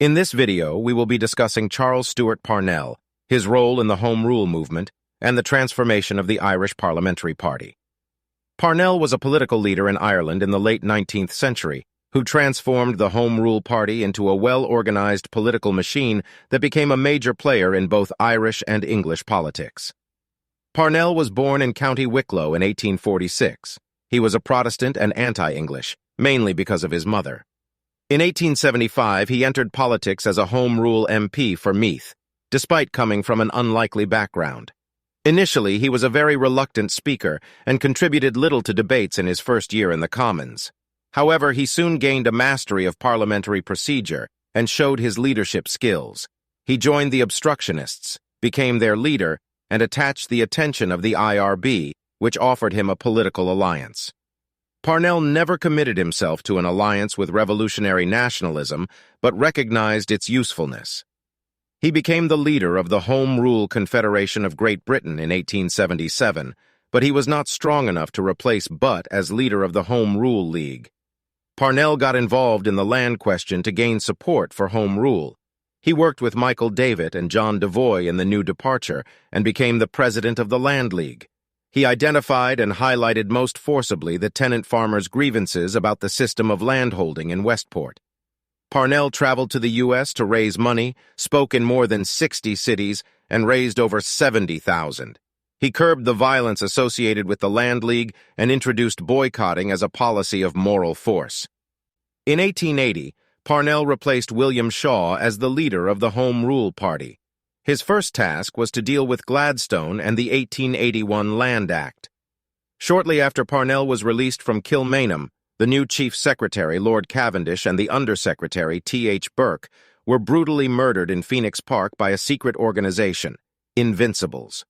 In this video, we will be discussing Charles Stewart Parnell, his role in the Home Rule movement, and the transformation of the Irish Parliamentary Party. Parnell was a political leader in Ireland in the late 19th century who transformed the Home Rule Party into a well-organized political machine that became a major player in both Irish and English politics. Parnell was born in County Wicklow in 1846. He was a Protestant and anti-English, mainly because of his mother. In 1875, he entered politics as a Home Rule MP for Meath, despite coming from an unlikely background. Initially, he was a very reluctant speaker and contributed little to debates in his first year in the Commons. However, he soon gained a mastery of parliamentary procedure and showed his leadership skills. He joined the obstructionists, became their leader, and attached the attention of the IRB, which offered him a political alliance. Parnell never committed himself to an alliance with revolutionary nationalism, but recognized its usefulness. He became the leader of the Home Rule Confederation of Great Britain in 1877, but he was not strong enough to replace Butt as leader of the Home Rule League. Parnell got involved in the land question to gain support for Home Rule. He worked with Michael Davitt and John Devoy in the New Departure and became the president of the Land League. He identified and highlighted most forcibly the tenant farmers' grievances about the system of landholding in Westport. Parnell traveled to the U.S. to raise money, spoke in more than 60 cities, and raised over 70,000. He curbed the violence associated with the Land League and introduced boycotting as a policy of moral force. In 1880, Parnell replaced William Shaw as the leader of the Home Rule Party. His first task was to deal with Gladstone and the 1881 Land Act. Shortly after Parnell was released from Kilmainham, the new Chief Secretary, Lord Cavendish, and the Under-Secretary, T.H. Burke, were brutally murdered in Phoenix Park by a secret organization, Invincibles.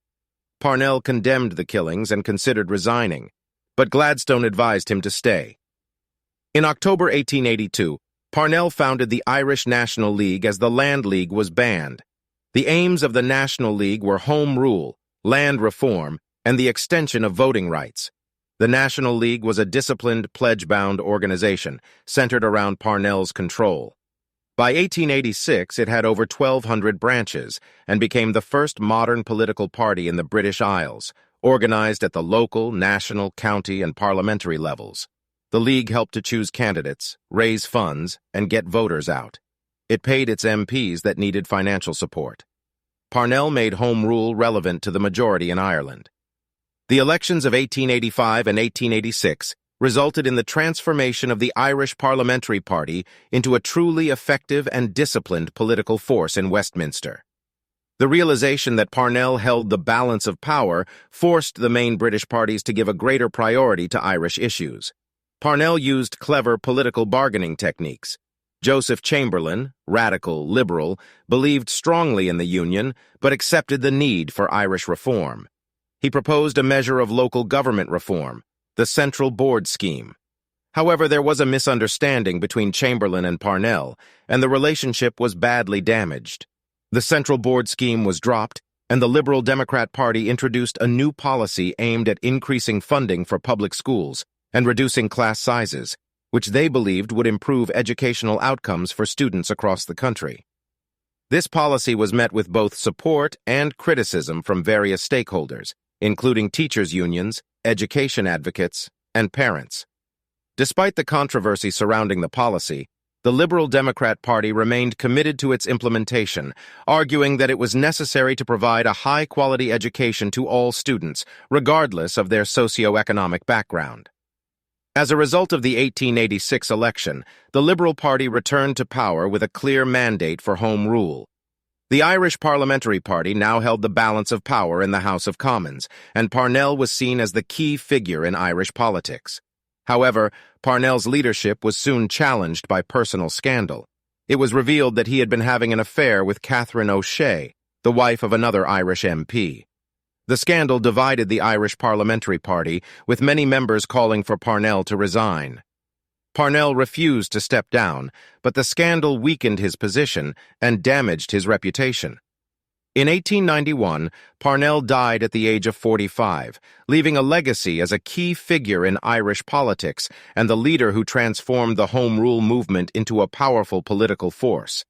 Parnell condemned the killings and considered resigning, but Gladstone advised him to stay. In October 1882, Parnell founded the Irish National League as the Land League was banned. The aims of the National League were home rule, land reform, and the extension of voting rights. The National League was a disciplined, pledge-bound organization centered around Parnell's control. By 1886, it had over 1,200 branches and became the first modern political party in the British Isles, organized at the local, national, county, and parliamentary levels. The League helped to choose candidates, raise funds, and get voters out. It paid its MPs that needed financial support. Parnell made Home Rule relevant to the majority in Ireland. The elections of 1885 and 1886 resulted in the transformation of the Irish Parliamentary Party into a truly effective and disciplined political force in Westminster. The realization that Parnell held the balance of power forced the main British parties to give a greater priority to Irish issues. Parnell used clever political bargaining techniques. Joseph Chamberlain, radical, liberal, believed strongly in the Union, but accepted the need for Irish reform. He proposed a measure of local government reform, the Central Board Scheme. However, there was a misunderstanding between Chamberlain and Parnell, and the relationship was badly damaged. The Central Board Scheme was dropped, and the Liberal Democrat Party introduced a new policy aimed at increasing funding for public schools and reducing class sizes, which they believed would improve educational outcomes for students across the country. This policy was met with both support and criticism from various stakeholders, including teachers' unions, education advocates, and parents. Despite the controversy surrounding the policy, the Liberal Democrat Party remained committed to its implementation, arguing that it was necessary to provide a high-quality education to all students, regardless of their socioeconomic background. As a result of the 1886 election, the Liberal Party returned to power with a clear mandate for Home Rule. The Irish Parliamentary Party now held the balance of power in the House of Commons, and Parnell was seen as the key figure in Irish politics. However, Parnell's leadership was soon challenged by personal scandal. It was revealed that he had been having an affair with Catherine O'Shea, the wife of another Irish MP. The scandal divided the Irish Parliamentary Party, with many members calling for Parnell to resign. Parnell refused to step down, but the scandal weakened his position and damaged his reputation. In 1891, Parnell died at the age of 45, leaving a legacy as a key figure in Irish politics and the leader who transformed the Home Rule movement into a powerful political force.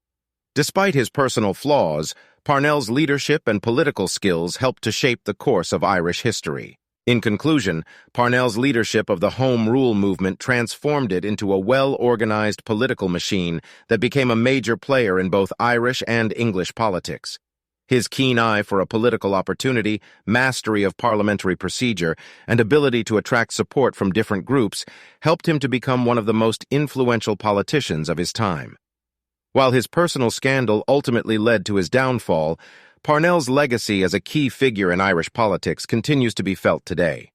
Despite his personal flaws, Parnell's leadership and political skills helped to shape the course of Irish history. In conclusion, Parnell's leadership of the Home Rule movement transformed it into a well-organized political machine that became a major player in both Irish and English politics. His keen eye for a political opportunity, mastery of parliamentary procedure, and ability to attract support from different groups helped him to become one of the most influential politicians of his time. While his personal scandal ultimately led to his downfall, Parnell's legacy as a key figure in Irish politics continues to be felt today.